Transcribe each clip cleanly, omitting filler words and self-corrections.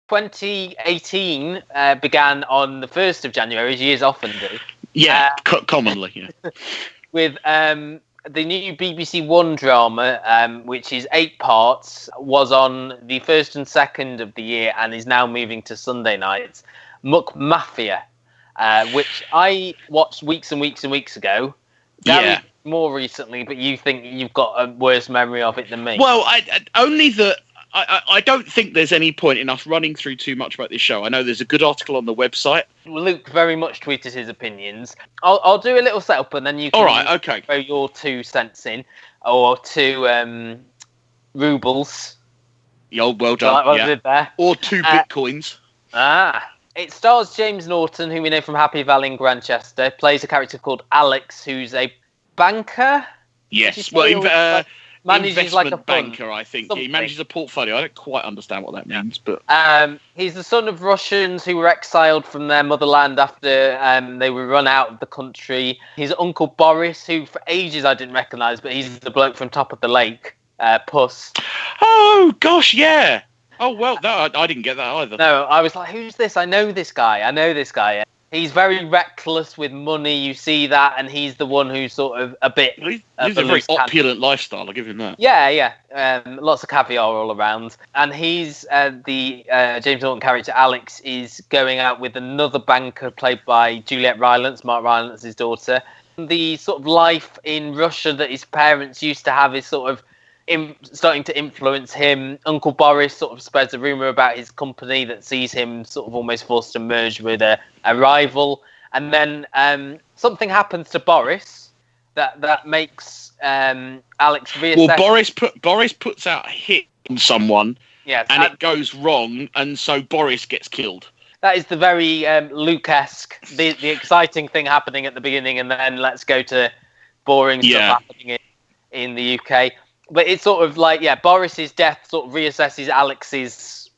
2018 began on the 1st of January, as years often do. Yeah, commonly, yeah. With the new BBC One drama, which is 8 parts, was on the 1st and 2nd of the year and is now moving to Sunday nights. McMafia, which I watched weeks and weeks and weeks ago. Gary, more recently, but you think you've got a worse memory of it than me. Well, I don't think there's any point in us running through too much about this show. I know there's a good article on the website. Luke very much tweeted his opinions. I'll do a little setup and then you can throw your 2 cents in, or 2 rubles. Oh, well done. Like I did there. Or 2 bitcoins. It stars James Norton, who we know from Happy Valley in Grantchester, plays a character called Alex, who's a banker. Yes, well, manages like a banker, I think. Something. He manages a portfolio. I don't quite understand what that means, but he's the son of Russians who were exiled from their motherland after they were run out of the country. His uncle Boris, who for ages I didn't recognise, but he's the bloke from Top of the Lake, Puss. Oh gosh, yeah. Oh well, no, I didn't get that either. No, I was like, who's this? I know this guy. He's very reckless with money, you see that, and he's the one who's sort of a bit... He's a very opulent lifestyle, I'll give him that. Yeah. Lots of caviar all around. And he's, the James Norton character, Alex, is going out with another banker played by Juliet Rylance, Mark Rylance's daughter. The sort of life in Russia that his parents used to have is sort of starting to influence him. Uncle Boris sort of spreads a rumour about his company that sees him sort of almost forced to merge with a rival. And then something happens to Boris that makes Alex reassess. Well, Boris puts out a hit on someone, and it goes wrong, and so Boris gets killed. That is the very Luke-esque, the exciting thing happening at the beginning, and then let's go to boring stuff happening in the UK. But it's sort of like, Boris's death sort of reassesses Alex's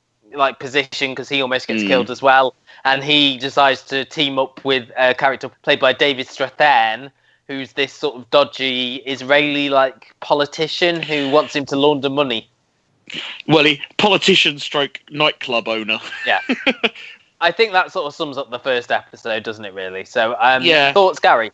position because he almost gets killed as well. And he decides to team up with a character played by David Strathairn, who's this sort of dodgy Israeli politician who wants him to launder money. Well, politician stroke nightclub owner. Yeah. I think that sort of sums up the first episode, doesn't it, really? So, thoughts, Gary?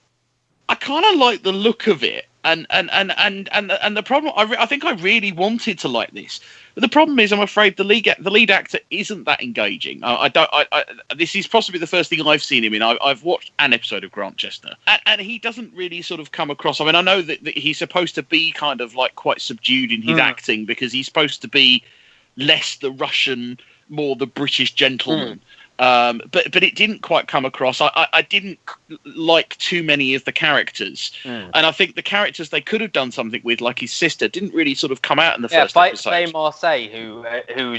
I kind of like the look of it. And the problem, I think I really wanted to like this, but the problem is, I'm afraid the lead actor isn't that engaging. This is possibly the first thing I've seen him in. I've watched an episode of Grantchester, and he doesn't really sort of come across. I mean, I know that he's supposed to be kind of quite subdued in his acting because he's supposed to be less the Russian, more the British gentleman. But it didn't quite come across. I didn't like too many of the characters, and I think the characters they could have done something with, like his sister, didn't really sort of come out in the first episode. Yeah, Marseille, who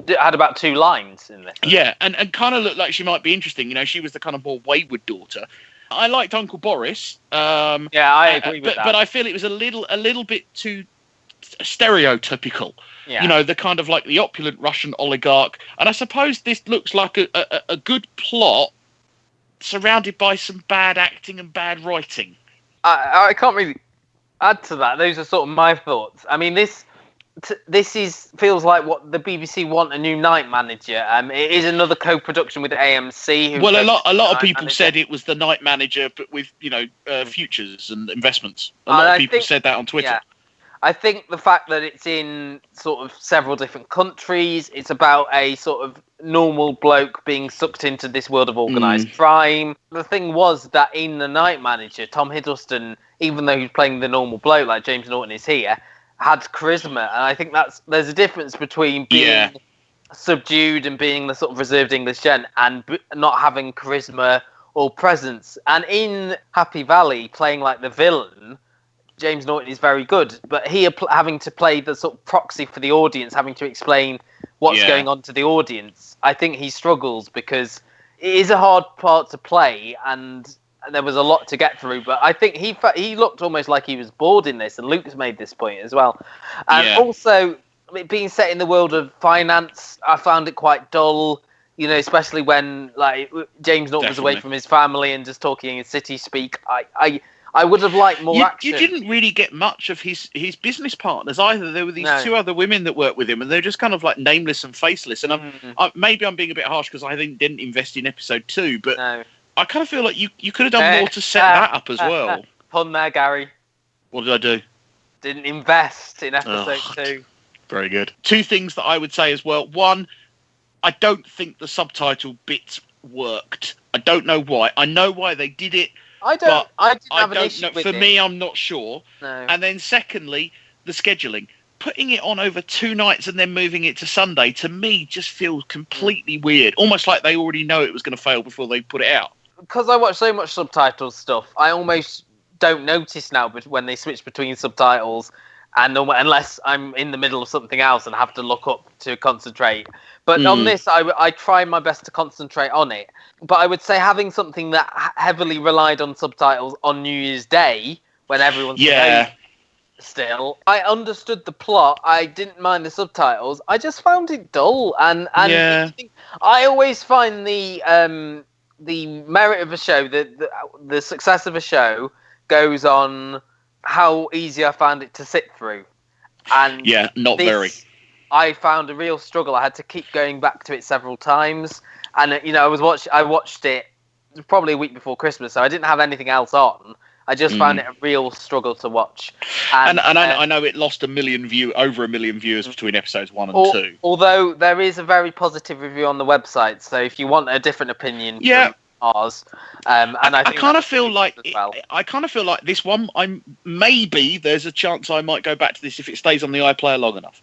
had about 2 lines in this. Yeah, and kind of looked like she might be interesting. You know, she was the kind of more wayward daughter. I liked Uncle Boris. I agree with that. But I feel it was a little bit too stereotypical. Yeah. You know, the kind of the opulent Russian oligarch. And I suppose this looks like a good plot surrounded by some bad acting and bad writing. I can't really add to that. Those are sort of my thoughts. I mean, this feels like what the BBC want, a new night manager. It is another co-production with AMC. Well, a lot of people said it was the night manager, but with, futures and investments. A lot of people said that on Twitter. Yeah. I think the fact that it's in sort of several different countries, it's about a sort of normal bloke being sucked into this world of organised crime. The thing was that in The Night Manager, Tom Hiddleston, even though he's playing the normal bloke like James Norton is here, had charisma. And I think there's a difference between being subdued and being the sort of reserved English gent and not having charisma or presence. And in Happy Valley, playing like the villain, James Norton is very good, but he having to play the sort of proxy for the audience, having to explain what's going on to the audience, I think he struggles because it is a hard part to play, and there was a lot to get through. But I think he looked almost like he was bored in this, and Luke's made this point as well. And also, it being set in the world of finance, I found it quite dull. You know, especially when James Norton was away from his family and just talking in city speak. I would have liked more action. You didn't really get much of his business partners either. There were these two other women that worked with him, and they're just kind of like nameless and faceless. And maybe I'm being a bit harsh because I didn't invest in episode 2, but I kind of feel like you could have done more to set that up as well. Pun there, Gary. What did I do? Didn't invest in episode 2. Very good. 2 things that I would say as well. One, I don't think the subtitle bit worked. I don't know why. I know why they did it. I didn't have an issue with For it. me, I'm not sure. No. And then secondly, the scheduling. Putting it on over 2 nights and then moving it to Sunday, to me, just feels completely weird. Almost like they already know it was going to fail before they put it out. Because I watch so much subtitle stuff, I almost don't notice now when they switch between subtitles, and unless I'm in the middle of something else and have to look up to concentrate. But on this, I try my best to concentrate on it. But I would say having something that heavily relied on subtitles on New Year's Day, when everyone's still, I understood the plot. I didn't mind the subtitles. I just found it dull. And I always find the merit of a show, the success of a show, goes on how easy I found it to sit through. And very. I found a real struggle. I had to keep going back to it several times, and I watched it probably a week before Christmas, so I didn't have anything else on. I just found it a real struggle to watch. And I know it lost over 1 million viewers between episodes 1 and 2. Although there is a very positive review on the website, so if you want a different opinion from ours, and I kind of feel like this one, maybe there's a chance I might go back to this if it stays on the iPlayer long enough.